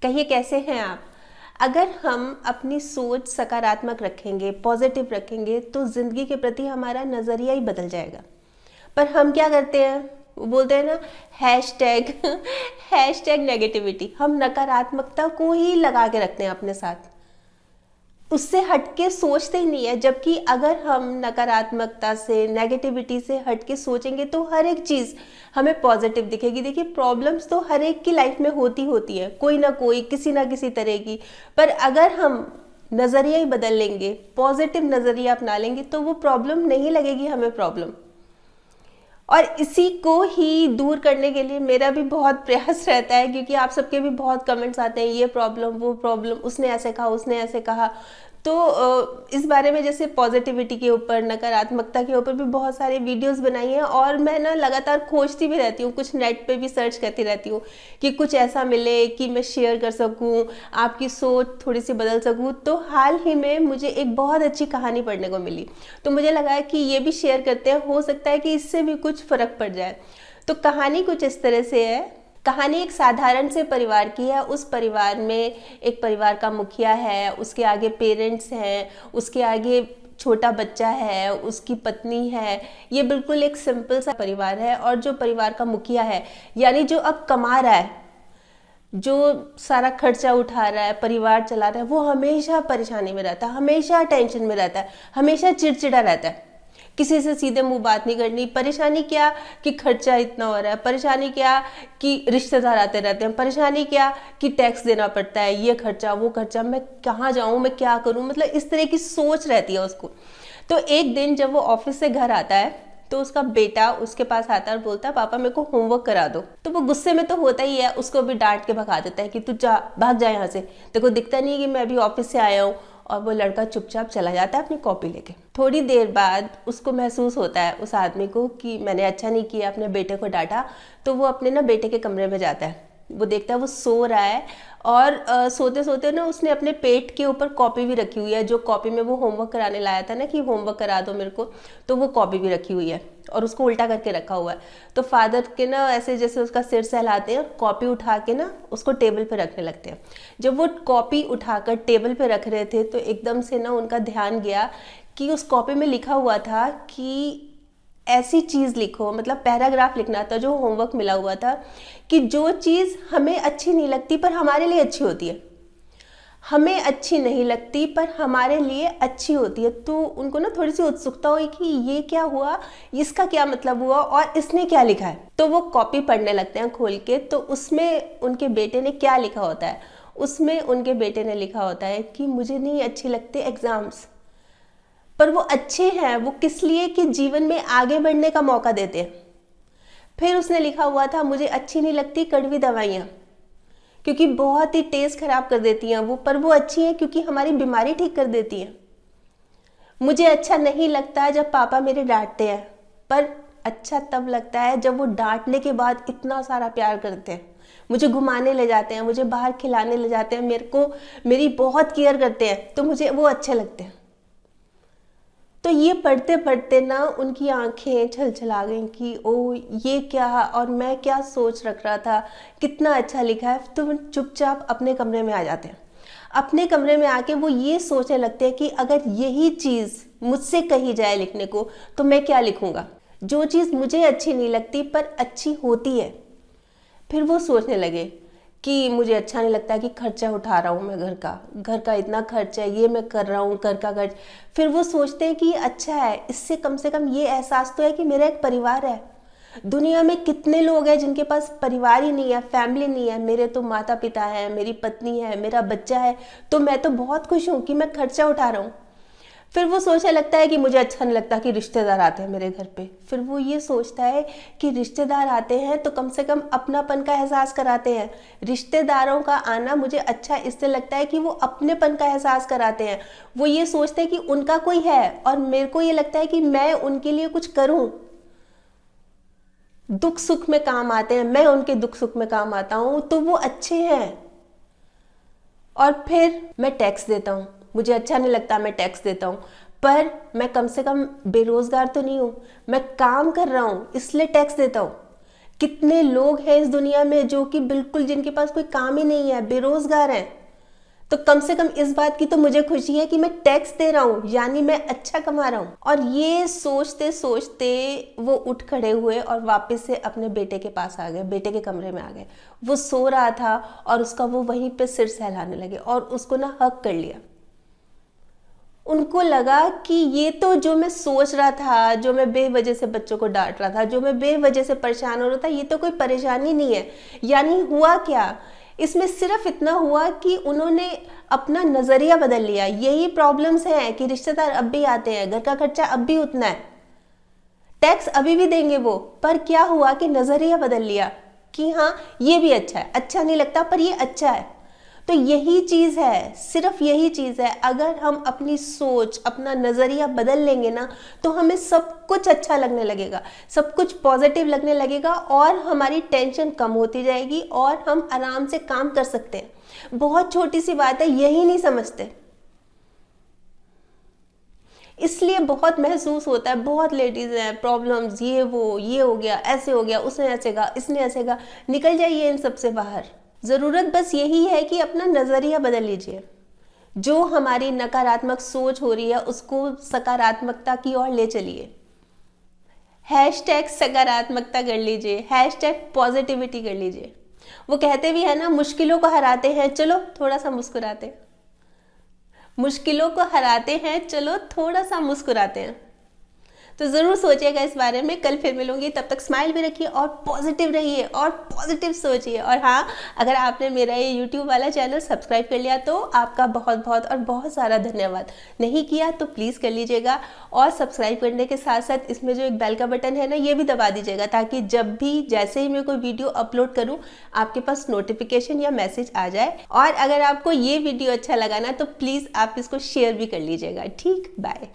कहिए कैसे हैं आप। अगर हम अपनी सोच सकारात्मक रखेंगे, पॉजिटिव रखेंगे, तो ज़िंदगी के प्रति हमारा नज़रिया ही बदल जाएगा। पर हम क्या करते हैं, वो बोलते हैं ना हैशटैग हैशटैग नेगेटिविटी। हम नकारात्मकता को ही लगा के रखते हैं अपने साथ, उससे हटके सोचते ही नहीं है। जबकि अगर हम नकारात्मकता से, नेगेटिविटी से हटके सोचेंगे तो हर एक चीज़ हमें पॉजिटिव दिखेगी। देखिए, प्रॉब्लम्स तो हर एक की लाइफ में होती है, कोई ना कोई, किसी ना किसी तरह की। पर अगर हम नज़रिया ही बदल लेंगे, पॉजिटिव नज़रिया अपना लेंगे, तो वो प्रॉब्लम नहीं लगेगी हमें प्रॉब्लम। और इसी को ही दूर करने के लिए मेरा भी बहुत प्रयास रहता है, क्योंकि आप सबके भी बहुत कमेंट्स आते हैं, ये प्रॉब्लम, वो प्रॉब्लम, उसने ऐसे कहा, उसने ऐसे कहा। तो इस बारे में जैसे पॉजिटिविटी के ऊपर, नकारात्मकता के ऊपर भी बहुत सारे वीडियोस बनाई हैं, और मैं ना लगातार खोजती भी रहती हूँ, कुछ नेट पे भी सर्च करती रहती हूँ कि कुछ ऐसा मिले कि मैं शेयर कर सकूँ, आपकी सोच थोड़ी सी बदल सकूँ। तो हाल ही में मुझे एक बहुत अच्छी कहानी पढ़ने को मिली, तो मुझे लगा कि ये भी शेयर करते हैं, हो सकता है कि इससे भी कुछ फ़र्क पड़ जाए। तो कहानी कुछ इस तरह से है। कहानी एक साधारण से परिवार की है। उस परिवार में एक परिवार का मुखिया है, उसके आगे पेरेंट्स हैं, उसके आगे छोटा बच्चा है, उसकी पत्नी है। ये बिल्कुल एक सिंपल सा परिवार है। और जो परिवार का मुखिया है, यानी जो अब कमा रहा है, जो सारा खर्चा उठा रहा है, परिवार चला रहा है, वो हमेशा परेशानी में रहता है, हमेशा टेंशन में रहता है, हमेशा चिड़चिड़ा रहता है। किसी से सीधे मुंह बात नहीं करनी। परेशानी क्या कि खर्चा इतना हो रहा है, परेशानी क्या कि रिश्तेदार आते रहते हैं, परेशानी क्या कि टैक्स देना पड़ता है, ये खर्चा, वो खर्चा, मैं कहाँ जाऊँ, मैं क्या करूँ, मतलब इस तरह की सोच रहती है उसको। तो एक दिन जब वो ऑफिस से घर आता है, तो उसका बेटा उसके पास आता है और बोलता है, पापा मेरे को होमवर्क करा दो। तो वो गुस्से में तो होता ही है, उसको भी डांट के भगा देता है कि तू जा, भाग जा यहाँ से, देखो दिखता नहीं है कि मैं अभी ऑफिस से आया हूँ। और वो लड़का चुपचाप चला जाता है अपनी कॉपी लेके। थोड़ी देर बाद उसको महसूस होता है, उस आदमी को, कि मैंने अच्छा नहीं किया, अपने बेटे को डांटा। तो वो अपने ना बेटे के कमरे में जाता है, वो देखता है वो सो रहा है, और सोते सोते ना उसने अपने पेट के ऊपर कॉपी भी रखी हुई है, जो कॉपी में वो होमवर्क कराने लाया था ना कि होमवर्क करा दो मेरे को, तो वो कॉपी भी रखी हुई है और उसको उल्टा करके रखा हुआ है। तो फादर के ना ऐसे जैसे उसका सिर सहलाते हैं, कॉपी उठा के ना उसको टेबल पे रखने लगते हैं। जब वो कॉपी उठाकर टेबल पे रख रहे थे, तो एकदम से ना उनका ध्यान गया कि उस कॉपी में लिखा हुआ था कि ऐसी चीज़ लिखो, मतलब पैराग्राफ लिखना था जो होमवर्क मिला हुआ था, कि जो चीज़ हमें अच्छी नहीं लगती पर हमारे लिए अच्छी होती है, हमें अच्छी नहीं लगती पर हमारे लिए अच्छी होती है। तो उनको ना थोड़ी सी उत्सुकता हुई कि ये क्या हुआ, इसका क्या मतलब हुआ, और इसने क्या लिखा है। तो वो कॉपी पढ़ने लगते हैं खोल के। तो उसमें उनके बेटे ने क्या लिखा होता है, उसमें उनके बेटे ने लिखा होता है कि मुझे नहीं अच्छे लगते एग्ज़ाम्स, पर वो अच्छे हैं, वो किस लिए कि जीवन में आगे बढ़ने का मौका देते हैं। फिर उसने लिखा हुआ था, मुझे अच्छी नहीं लगती कड़वी दवाइयाँ, क्योंकि बहुत ही टेस्ट खराब कर देती हैं वो, पर वो अच्छी हैं क्योंकि हमारी बीमारी ठीक कर देती हैं। मुझे अच्छा नहीं लगता जब पापा मेरे डांटते हैं, पर अच्छा तब लगता है जब वो डांटने के बाद इतना सारा प्यार करते हैं, मुझे घुमाने ले जाते हैं, मुझे बाहर खिलाने ले जाते हैं, मेरे को मेरी बहुत केयर करते हैं, तो मुझे वो अच्छे लगते हैं। तो ये पढ़ते पढ़ते ना उनकी आंखें छलछला गईं कि ओ ये क्या, और मैं क्या सोच रख रहा था, कितना अच्छा लिखा है। तो वो चुपचाप अपने कमरे में आ जाते हैं। अपने कमरे में आके वो ये सोचने लगते हैं कि अगर यही चीज़ मुझसे कही जाए लिखने को, तो मैं क्या लिखूँगा, जो चीज़ मुझे अच्छी नहीं लगती पर अच्छी होती है। फिर वो सोचने लगे कि मुझे अच्छा नहीं लगता कि खर्चा उठा रहा हूँ मैं, घर का इतना खर्च है, ये मैं कर रहा हूँ, घर का खर्च। फिर वो सोचते हैं कि ये अच्छा है, इससे कम से कम ये एहसास तो है कि मेरा एक परिवार है। दुनिया में कितने लोग हैं जिनके पास परिवार ही नहीं है, फैमिली नहीं है। मेरे तो माता पिता हैं, मेरी पत्नी है, मेरा बच्चा है, तो मैं तो बहुत खुश हूँ कि मैं खर्चा उठा रहा हूँ। फिर वो सोचने लगता है कि मुझे अच्छा नहीं लगता कि रिश्तेदार आते हैं मेरे घर पे। फिर वो ये सोचता है कि रिश्तेदार आते हैं तो कम से कम अपनापन का एहसास कराते हैं। रिश्तेदारों का आना मुझे अच्छा इससे लगता है कि वो अपनेपन का एहसास कराते हैं। वो ये सोचते हैं कि उनका कोई है, और मेरे को ये लगता है कि मैं उनके लिए कुछ करूं। दुख सुख में काम आते हैं, मैं उनके दुख सुख में काम आता हूं, तो वो अच्छे हैं। और फिर मैं टैक्स देता हूँ, मुझे अच्छा नहीं लगता, मैं टैक्स देता हूँ, पर मैं कम से कम बेरोजगार तो नहीं हूँ, मैं काम कर रहा हूँ इसलिए टैक्स देता हूँ। कितने लोग हैं इस दुनिया में जो कि बिल्कुल, जिनके पास कोई काम ही नहीं है, बेरोजगार हैं। तो कम से कम इस बात की तो मुझे खुशी है कि मैं टैक्स दे रहा हूं, यानी मैं अच्छा कमा रहा हूं। और ये सोचते सोचते वो उठ खड़े हुए और वापस से अपने बेटे के पास आ गए, बेटे के कमरे में आ गए। वो सो रहा था और उसका वो वहीं पे सिर सहलाने लगे और उसको ना हक कर लिया। उनको लगा कि ये तो जो मैं सोच रहा था, जो मैं बेवजह से बच्चों को डांट रहा था, जो मैं बेवजह से परेशान हो रहा था, ये तो कोई परेशानी नहीं है। यानी हुआ क्या, इसमें सिर्फ इतना हुआ कि उन्होंने अपना नजरिया बदल लिया। यही प्रॉब्लम्स हैं कि रिश्तेदार अब भी आते हैं, घर का खर्चा अब भी उतना है, टैक्स अभी भी देंगे वो, पर क्या हुआ कि नजरिया बदल लिया कि हाँ ये भी अच्छा है, अच्छा नहीं लगता पर ये अच्छा है। तो यही चीज है, सिर्फ यही चीज है। अगर हम अपनी सोच, अपना नजरिया बदल लेंगे ना, तो हमें सब कुछ अच्छा लगने लगेगा, सब कुछ पॉजिटिव लगने लगेगा और हमारी टेंशन कम होती जाएगी और हम आराम से काम कर सकते हैं। बहुत छोटी सी बात है, यही नहीं समझते, इसलिए बहुत महसूस होता है। बहुत लेडीज हैं, प्रॉब्लम्स, ये वो, ये हो गया, ऐसे हो गया, उसने ऐसे कहा, इसने ऐसे कहा। निकल जाइए इन सब से बाहर। जरूरत बस यही है कि अपना नजरिया बदल लीजिए। जो हमारी नकारात्मक सोच हो रही है उसको सकारात्मकता की ओर ले चलिए। हैशटैग सकारात्मकता कर लीजिए, हैशटैग पॉजिटिविटी कर लीजिए। वो कहते भी है ना, मुश्किलों को हराते हैं चलो थोड़ा सा मुस्कुराते हैं, मुश्किलों को हराते हैं चलो थोड़ा सा मुस्कुराते हैं। तो ज़रूर सोचिएगा इस बारे में। कल फिर मिलूंगी, तब तक स्माइल भी रखिए और पॉजिटिव रहिए और पॉजिटिव सोचिए। और हाँ, अगर आपने मेरा ये यूट्यूब वाला चैनल सब्सक्राइब कर लिया तो आपका बहुत बहुत और बहुत सारा धन्यवाद। नहीं किया तो प्लीज़ कर लीजिएगा। और सब्सक्राइब करने के साथ साथ इसमें जो एक बेल का बटन है ना, ये भी दबा दीजिएगा, ताकि जब भी, जैसे ही मैं कोई वीडियो अपलोड करूँ, आपके पास नोटिफिकेशन या मैसेज आ जाए। और अगर आपको ये वीडियो अच्छा लगा ना, तो प्लीज़ आप इसको शेयर भी कर लीजिएगा। ठीक, बाय।